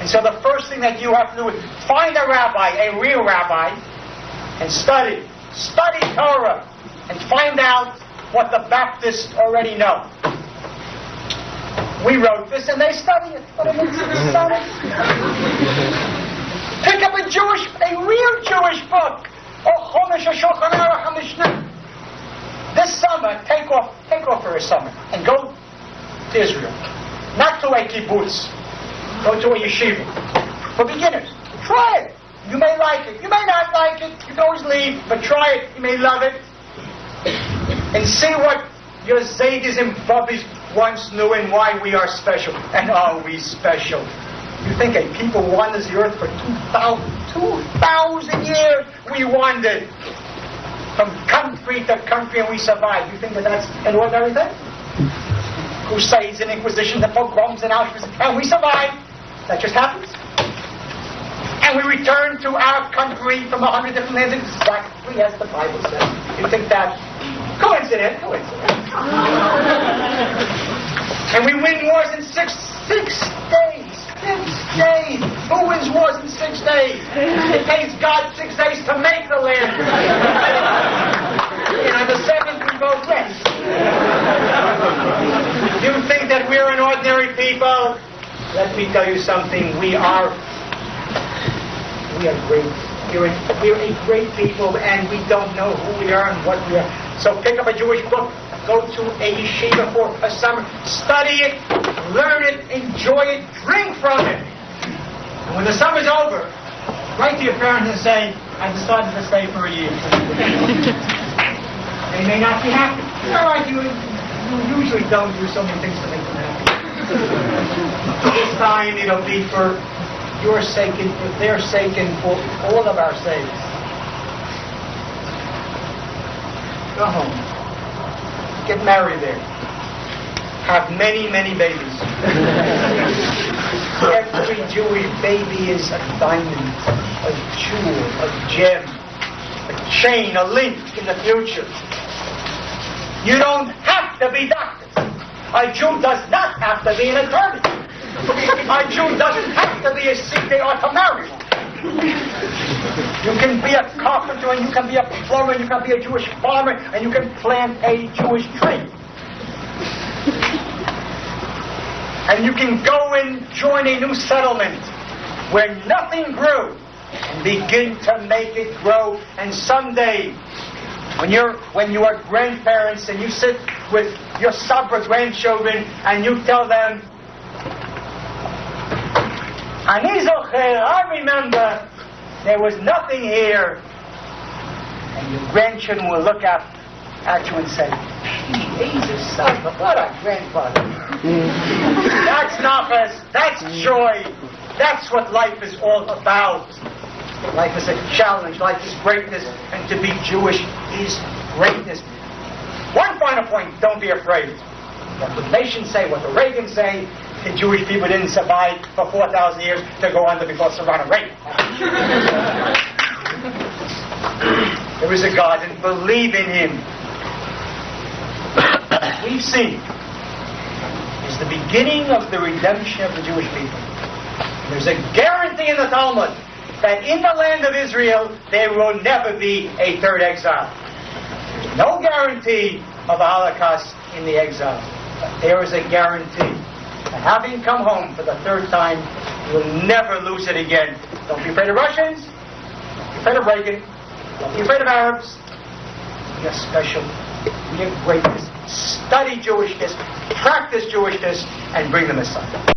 And so the first thing that you have to do is find a rabbi, a real rabbi, and study. Study Torah and find out what the Baptists already know. We wrote this and they study it. But it makes it study. Pick up a real Jewish book. This summer, take off for a summer and go to Israel. Not to a kibbutz. Go to a yeshiva. For beginners. Try it. You may like it. You may not like it. You can always leave. But try it. You may love it. And see what your Zaydis and Bubbies once knew and why we are special. And are we special? You think a people wanders the earth for 2,000 years? We wandered from country to country and we survived. You think that that's an ordinary thing? Crusades and Inquisition, the pogroms and Auschwitz, and we survived. That just happens. And we return to our country from 100 different lands exactly as the Bible says. You think that coincidence? And we win wars in six days. 6 days. Who wins wars in 6 days? It takes God 6 days to make the land. And on the 7th we both rest. You think that we're an ordinary people? Let me tell you something. We are great. We're a great people, and we don't know who we are and what we are. So pick up a Jewish book. Go to a yeshiva for a summer. Study it, learn it, enjoy it, drink from it. And when the summer's over, write to your parents and say, I decided to stay for a year. They may not be happy. All right, you usually don't do so many things to make them happy. This time it'll be for your sake and for their sake and for all of our sakes. Go home. Get married there. Have many, many babies. Every Jewish baby is a diamond, a jewel, a gem, a chain, a link in the future. You don't have to be doctors. A Jew does not have to be an attorney. A Jew doesn't have to be a CPA or to marry one. You can be a carpenter, and you can be a plumber, and you can be a Jewish farmer, and you can plant a Jewish tree. And you can go and join a new settlement where nothing grew and begin to make it grow. And someday, when you are grandparents and you sit with your Sabra grandchildren and you tell them, I remember there was nothing here. And your grandchildren will look at you and say, Jesus, what a grandfather. That's nachas, that's joy. That's what life is all about. Life is a challenge, life is greatness, and to be Jewish is greatness. One final point, don't be afraid. What the nations say, what the Reagans say, the Jewish people didn't survive for 4,000 years to go under because of Ronald Reagan. There is a God, and believe in Him. We've seen is the beginning of the redemption of the Jewish people. There's a guarantee in the Talmud that in the land of Israel there will never be a third exile. There's no guarantee of a Holocaust in the exile. But there is a guarantee. And having come home for the third time, you will never lose it again. Don't be afraid of Russians. Don't be afraid of Reagan. Don't be afraid of Arabs. We are special. We are greatness. Study Jewishness, practice Jewishness, and bring the Messiah.